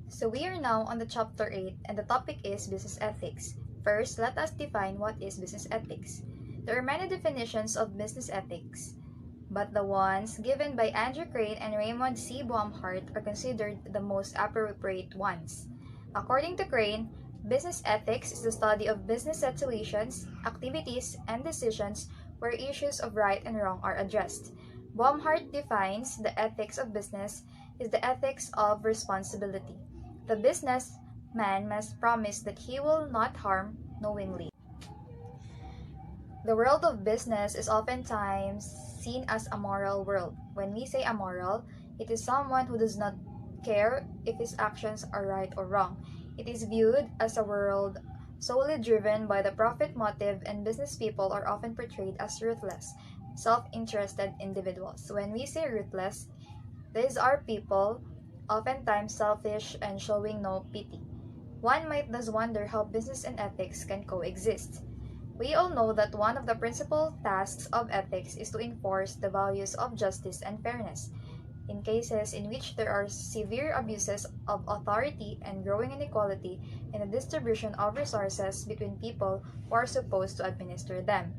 So we are now on the chapter 8 and the topic is business ethics. First, let us define what is business ethics. There are many definitions of business ethics, but the ones given by Andrew Crane and Raymond C. Baumhart are considered the most appropriate ones. According to Crane, business ethics is the study of business situations, activities, and decisions where issues of right and wrong are addressed. Baumhart defines the ethics of business is the ethics of responsibility. The businessman must promise that he will not harm knowingly. The world of business is oftentimes seen as a moral world. When we say amoral, it is someone who does not care if his actions are right or wrong. It is viewed as a world solely driven by the profit motive, and business people are often portrayed as ruthless, self-interested individuals. When we say ruthless, these are people oftentimes selfish and showing no pity. One might thus wonder how business and ethics can coexist. We all know that one of the principal tasks of ethics is to enforce the values of justice and fairness. In cases in which there are severe abuses of authority and growing inequality in the distribution of resources between people who are supposed to administer them.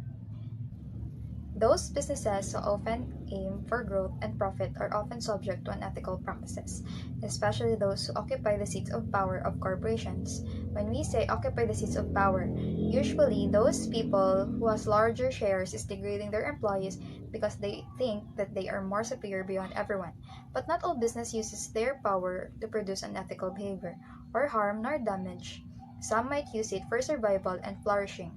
Those businesses who often aim for growth and profit are often subject to unethical practices, especially those who occupy the seats of power of corporations. When we say occupy the seats of power, usually those people who has larger shares is degrading their employees because they think that they are more superior beyond everyone. But not all business uses their power to produce unethical behavior or harm nor damage. Some might use it for survival and flourishing.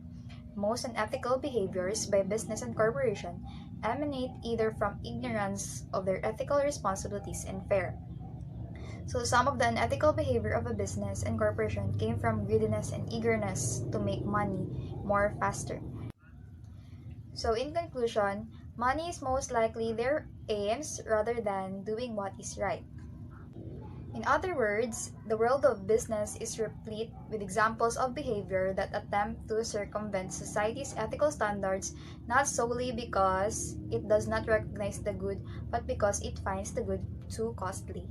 Most unethical behaviors by business and corporation emanate either from ignorance of their ethical responsibilities and fair. So some of the unethical behavior of a business and corporation came from greediness and eagerness to make money more faster. So in conclusion, money is most likely their aims rather than doing what is right. In other words, the world of business is replete with examples of behavior that attempt to circumvent society's ethical standards not solely because it does not recognize the good, but because it finds the good too costly.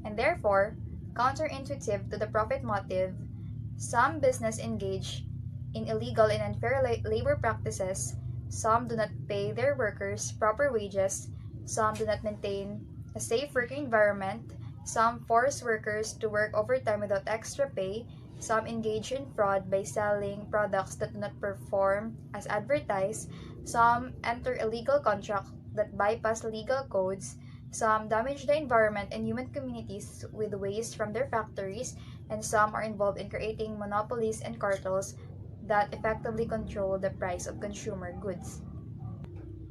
And therefore, counterintuitive to the profit motive, some business engage in illegal and unfair labor practices, some do not pay their workers proper wages, some do not maintain a safe working environment, some force workers to work overtime without extra pay. Some engage in fraud by selling products that do not perform as advertised. Some enter illegal contracts that bypass legal codes. Some damage the environment and human communities with waste from their factories. And some are involved in creating monopolies and cartels that effectively control the price of consumer goods.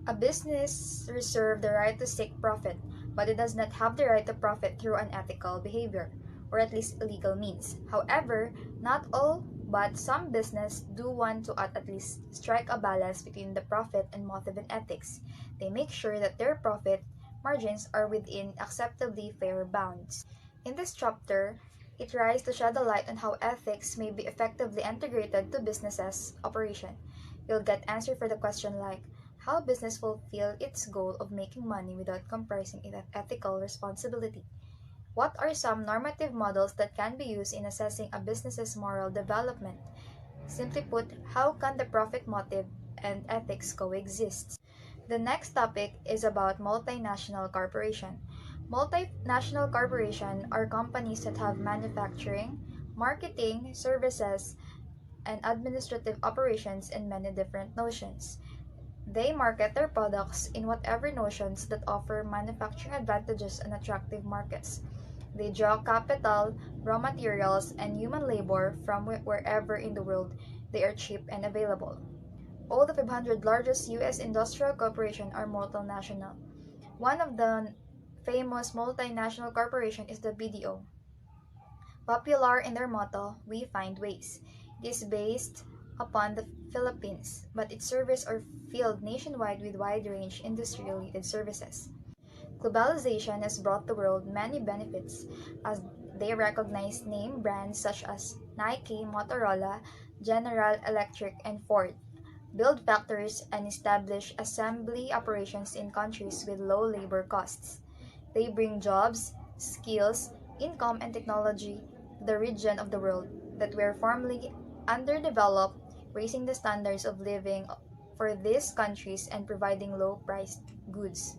A business reserves the right to seek profit, but it does not have the right to profit through unethical behavior, or at least illegal means. However, not all, but some business do want to at least strike a balance between the profit and motive and ethics. They make sure that their profit margins are within acceptably fair bounds. In this chapter, it tries to shed a light on how ethics may be effectively integrated to businesses' operation. You'll get answer for the question like, how business fulfill its goal of making money without compromising its ethical responsibility? What are some normative models that can be used in assessing a business's moral development? Simply put, how can the profit motive and ethics coexist? The next topic is about multinational corporation. Multinational corporations are companies that have manufacturing, marketing, services, and administrative operations in many different notions. They market their products in whatever notions that offer manufacturing advantages and attractive markets. They draw capital, raw materials, and human labor from wherever in the world they are cheap and available. All the 500 largest U.S. industrial corporations are multinational. One of the famous multinational corporations is the BDO. Popular in their motto, "We find ways." It is based upon the Philippines, but its services are filled nationwide with wide-range industry-related services. Globalization has brought the world many benefits as they recognize name brands such as Nike, Motorola, General Electric, and Ford, build factories, and establish assembly operations in countries with low labor costs. They bring jobs, skills, income, and technology to the region of the world that were formerly underdeveloped, raising the standards of living for these countries and providing low-priced goods.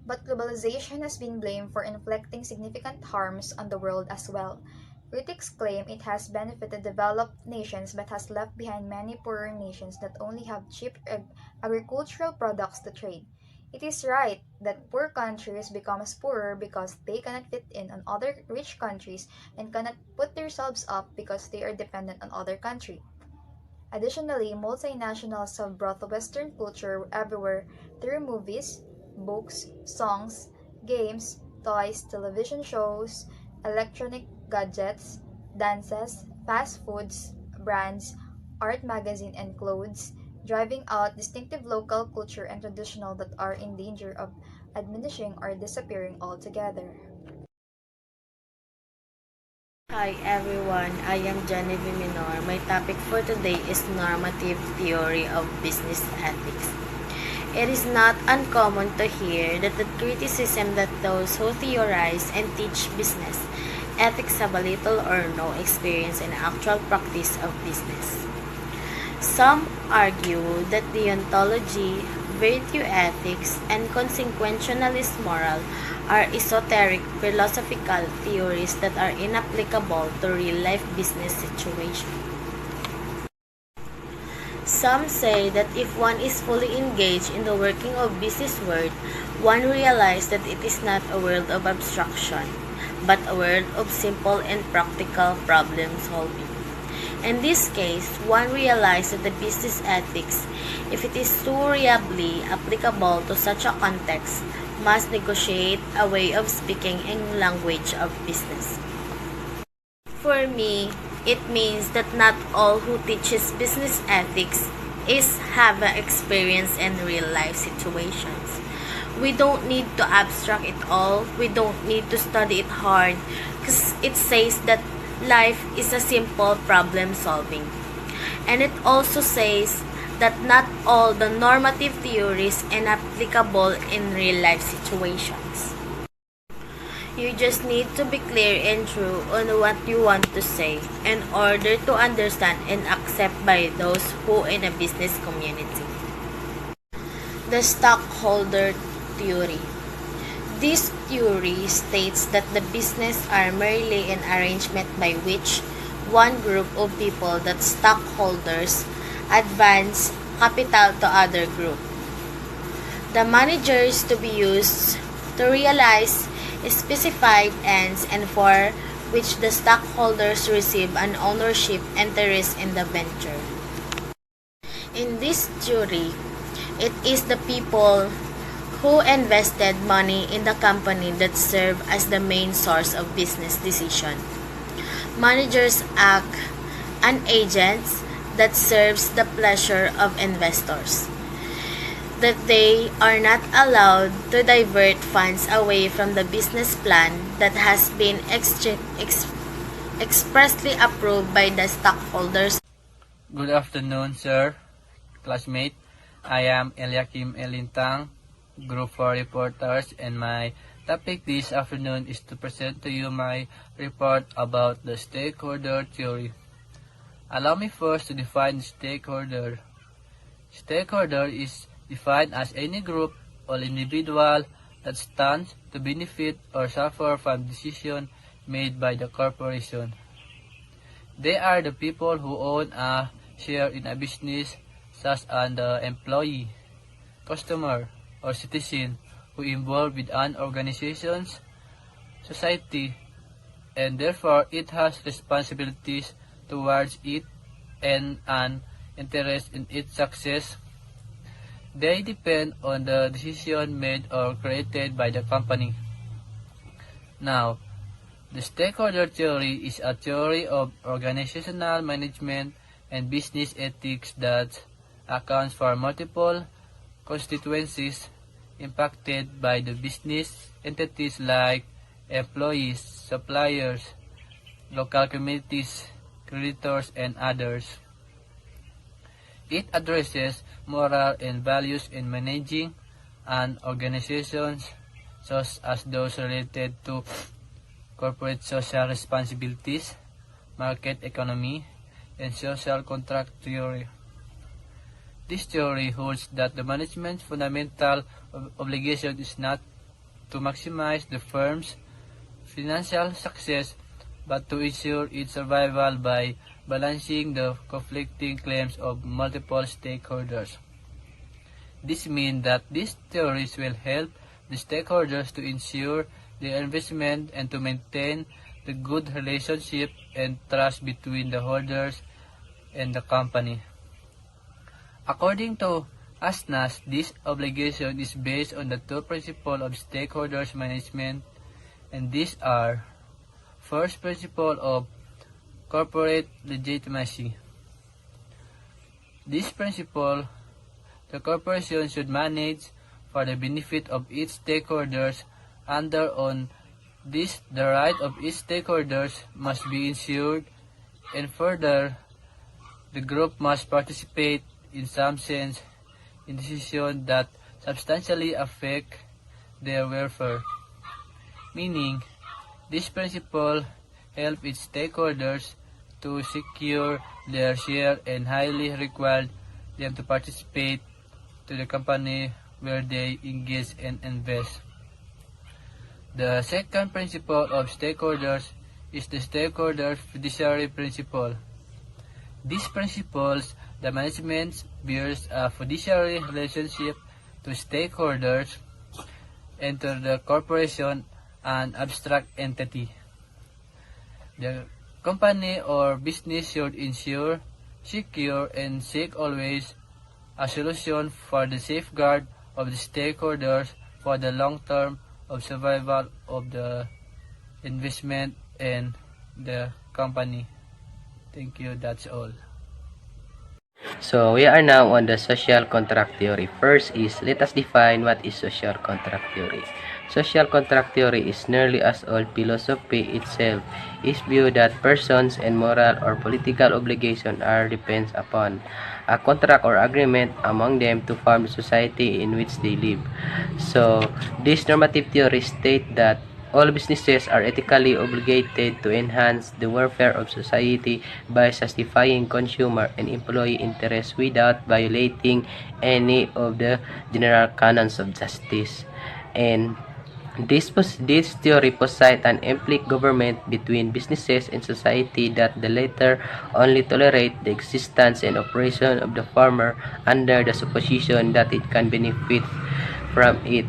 But globalization has been blamed for inflicting significant harms on the world as well. Critics claim it has benefited developed nations but has left behind many poorer nations that only have cheap agricultural products to trade. It is right that poor countries become poorer because they cannot fit in on other rich countries and cannot put themselves up because they are dependent on other countries. Additionally, multinationals have brought Western culture everywhere through movies, books, songs, games, toys, television shows, electronic gadgets, dances, fast foods, brands, art magazine and clothes, driving out distinctive local culture and traditional that are in danger of diminishing or disappearing altogether. Hi everyone, I am Genevieve Minor. My topic for today is normative theory of business ethics. It is not uncommon to hear that the criticism that those who theorize and teach business ethics have a little or no experience in actual practice of business. Some argue that deontology, virtue ethics, and consequentialist moral are esoteric philosophical theories that are inapplicable to real-life business situations. Some say that if one is fully engaged in the working of business world, one realizes that it is not a world of abstraction, but a world of simple and practical problem solving. In this case, one realizes that the business ethics, if it is truly applicable to such a context, must negotiate a way of speaking in language of business. For me, it means that not all who teaches business ethics have experience in real life situations. We don't need to abstract it all. We don't need to study it hard because it says that life is a simple problem solving. And it also says that not all the normative theories are applicable in real life situations. You just need to be clear and true on what you want to say in order to understand and accept by those who in a business community. The stockholder theory. This theory states that the business are merely an arrangement by which one group of people, that stockholders, advance capital to other group. The managers to be used to realize specified ends and for which the stockholders receive an ownership interest in the venture. In this theory, it is the people who invested money in the company that serve as the main source of business decision. Managers act as agents that serves the pleasure of investors. That they are not allowed to divert funds away from the business plan that has been expressly approved by the stockholders. Good afternoon, sir, classmate. I am Eliakim Elintang, Group 4 Reporters, and my topic this afternoon is to present to you my report about the stakeholder theory. Allow me first to define stakeholder. Stakeholder is defined as any group or individual that stands to benefit or suffer from decisions made by the corporation. They are the people who own a share in a business, such as the employee, customer, or citizen who involved with an organization's society, and therefore it has responsibilities towards it and an interest in its success. They depend on the decision made or created by the company. Now, the stakeholder theory is a theory of organizational management and business ethics that accounts for multiple constituencies impacted by the business entities like employees, suppliers, local communities, creditors, and others. It addresses moral and values in managing an organization, such as those related to corporate social responsibilities, market economy, and social contract theory. This theory holds that the management's fundamental obligation is not to maximize the firm's financial success, but to ensure its survival by balancing the conflicting claims of multiple stakeholders. This means that these theories will help the stakeholders to ensure their investment and to maintain the good relationship and trust between the holders and the company. According to ASNAS, this obligation is based on the two principles of stakeholders management, and these are: first principle of corporate legitimacy. This principle, the corporation should manage for the benefit of its stakeholders. Under on this, the right of its stakeholders must be ensured, and further, the group must participate in some sense in decisions that substantially affect their welfare. Meaning, this principle helps its stakeholders to secure their share and highly required them to participate to the company where they engage and invest. The second principle of stakeholders is the stakeholder fiduciary principle. These principles, the management bears a fiduciary relationship to stakeholders and to the corporation, an abstract entity. The company or business should ensure, secure, and seek always a solution for the safeguard of the stakeholders for the long term of survival of the investment and the company. Thank you, that's all. So we are now on the social contract theory. First is, let us define what is social contract theory. Social contract theory is nearly as old philosophy itself. Is view that persons and moral or political obligation are depends upon a contract or agreement among them to form the society in which they live. So this normative theory states that all businesses are ethically obligated to enhance the welfare of society by satisfying consumer and employee interests without violating any of the general canons of justice. And this theory posits an implicit government between businesses and society, that the latter only tolerate the existence and operation of the former under the supposition that it can benefit from it.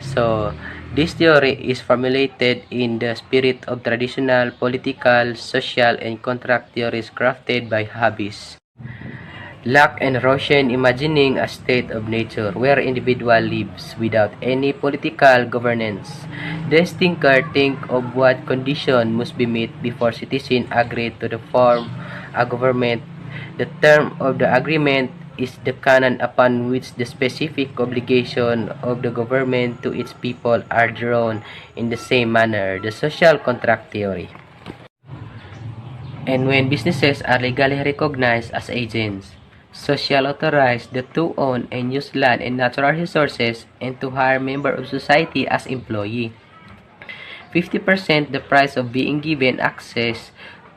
So this theory is formulated in the spirit of traditional political, social, and contract theories crafted by Hobbes. Locke and Rosen imagining a state of nature where individual lives without any political governance. This thinker think of what condition must be met before citizens agree to form a government. The term of the agreement is the canon upon which the specific obligation of the government to its people are drawn. In the same manner, the social contract theory. And when businesses are legally recognized as agents, social authorized to own and use land and natural resources and to hire members of society as employee. 50% the price of being given access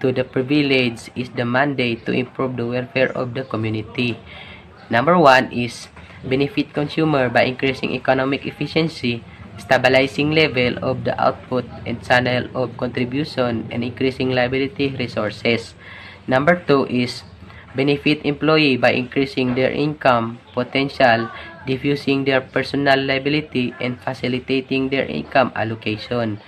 to the privilege is the mandate to improve the welfare of the community. Number 1 is benefit consumer by increasing economic efficiency, stabilizing level of the output and channel of contribution, and increasing liability resources. Number 2 is benefit employee by increasing their income potential, diffusing their personal liability, and facilitating their income allocation.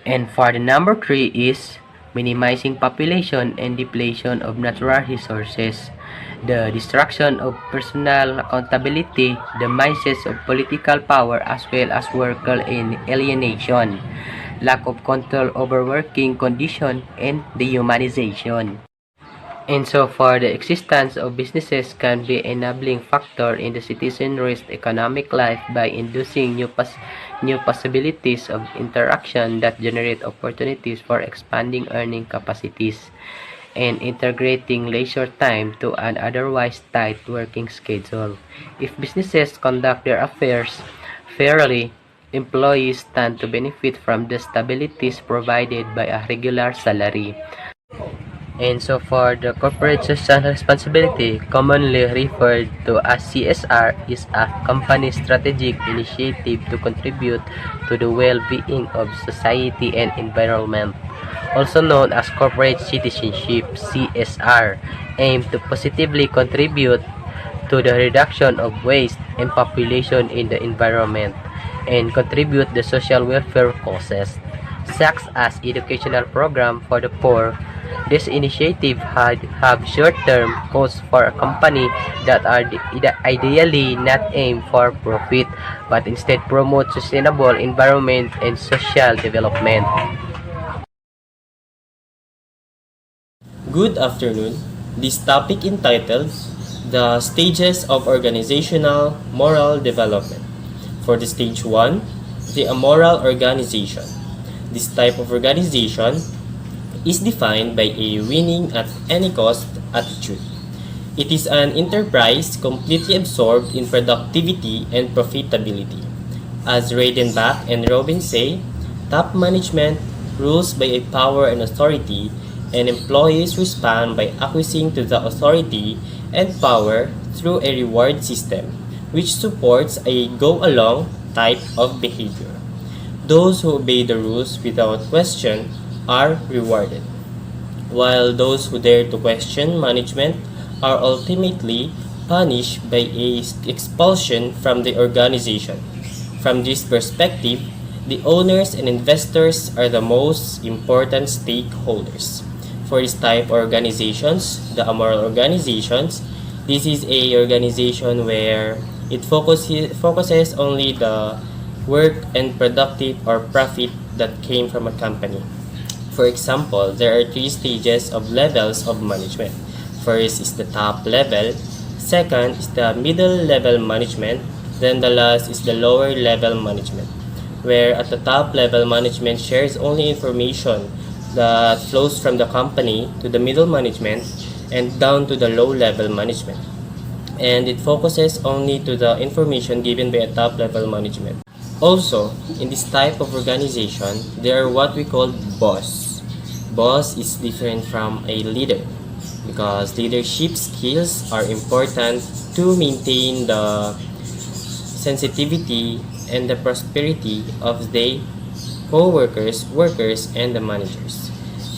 And for the number 3 is minimizing population and depletion of natural resources, the destruction of personal accountability, the misuse of political power, as well as worker alienation, lack of control over working condition, and dehumanization. And so far, the existence of businesses can be an enabling factor in the citizen-rich economic life by inducing new possibilities of interaction that generate opportunities for expanding earning capacities and integrating leisure time to an otherwise tight working schedule. If businesses conduct their affairs fairly, employees stand to benefit from the stabilities provided by a regular salary. And so for the corporate social responsibility, commonly referred to as CSR, is a company's strategic initiative to contribute to the well-being of society and environment. Also known as corporate citizenship, CSR, aim to positively contribute to the reduction of waste and population in the environment and contribute the social welfare causes, such as educational program for the poor. This initiative have short-term costs for a company that are ideally not aimed for profit, but instead promote sustainable environment and social development. Good afternoon. This topic entitled The Stages of Organizational Moral Development. For the stage 1, the amoral organization. This type of organization is defined by a winning at any cost attitude. It is an enterprise completely absorbed in productivity and profitability. As Reidenbach and Robin say, top management rules by a power and authority, and employees respond by acquiescing to the authority and power through a reward system, which supports a go-along type of behavior. Those who obey the rules without question are rewarded, while those who dare to question management are ultimately punished by expulsion from the organization. From this perspective, the owners and investors are the most important stakeholders. For this type of organizations, the amoral organizations, this is a organization where it focuses only the work and productive or profit that came from a company. For example, there are 3 stages of levels of management. First is the top level, second is the middle level management, then the last is the lower level management, where at the top level management shares only information that flows from the company to the middle management and down to the low level management. And it focuses only to the information given by a top level management. Also, in this type of organization, there are what we call boss. Boss is different from a leader because leadership skills are important to maintain the sensitivity and the prosperity of the co-workers, workers, and the managers.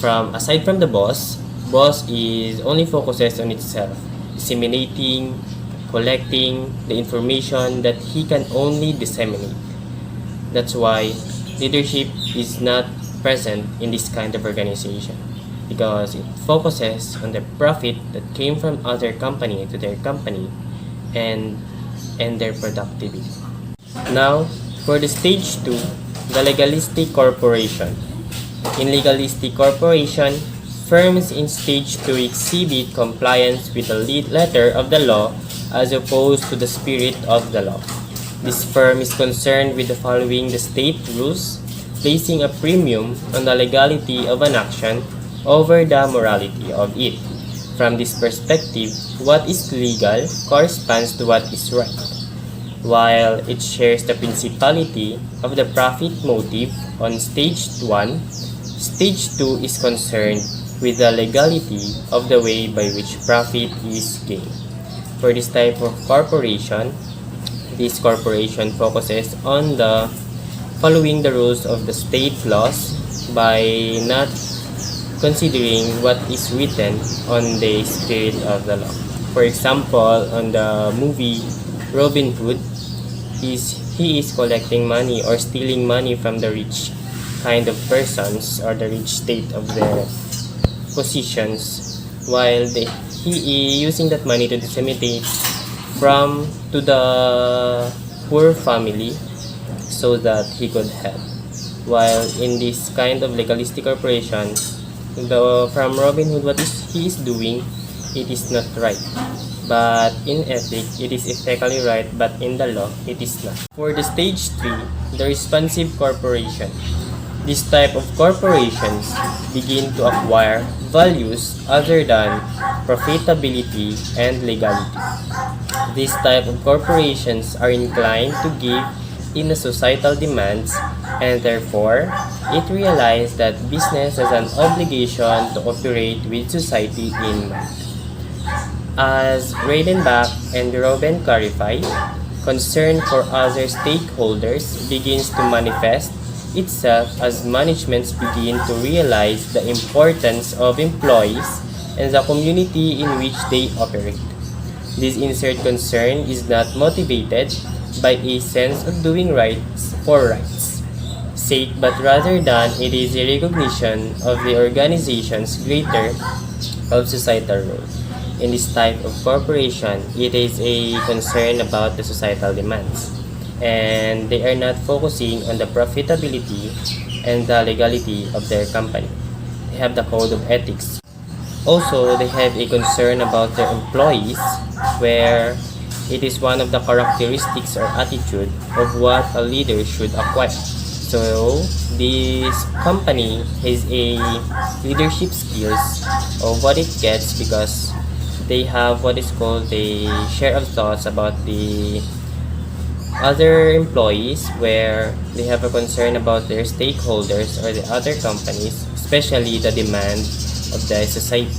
Aside from the boss is only focuses on itself, disseminating, collecting the information that he can only disseminate. That's why leadership is not present in this kind of organization because it focuses on the profit that came from other company to their company and their productivity. Now, for the stage 2, the legalistic corporation. In legalistic corporation, firms in stage 2 exhibit compliance with the letter of the law as opposed to the spirit of the law. This firm is concerned with the following the state rules, placing a premium on the legality of an action over the morality of it. From this perspective, what is legal corresponds to what is right. While it shares the principality of the profit motive on stage 1, stage 2 is concerned with the legality of the way by which profit is gained. For this type of corporation, this corporation focuses on the following the rules of the state laws by not considering what is written on the spirit of the law. For example, on the movie Robin Hood, he is collecting money or stealing money from the rich kind of persons or the rich state of their positions, while he is using that money to disseminate to the poor family so that he could help. While in this kind of legalistic corporation, from Robin Hood, what he is doing, it is not right. But in ethics, it is ethically right, but in the law, it is not. For the stage 3, the responsive corporation. This type of corporations begin to acquire values other than profitability and legality. This type of corporations are inclined to give in the societal demands, and therefore, it realized that business has an obligation to operate with society in mind. As Reidenbach and Robben clarify, concern for other stakeholders begins to manifest itself as managements begin to realize the importance of employees and the community in which they operate. This insert concern is not motivated by a sense of doing rights for rights' sake, but rather than it is a recognition of the organization's greater of societal role. In this type of corporation, it is a concern about the societal demands, and they are not focusing on the profitability and the legality of their company. They have the code of ethics. Also, they have a concern about their employees, where it is one of the characteristics or attitude of what a leader should acquire. So, this company has a leadership skills of what it gets because they have what is called a share of thoughts about the other employees, where they have a concern about their stakeholders or the other companies, especially the demand of the society.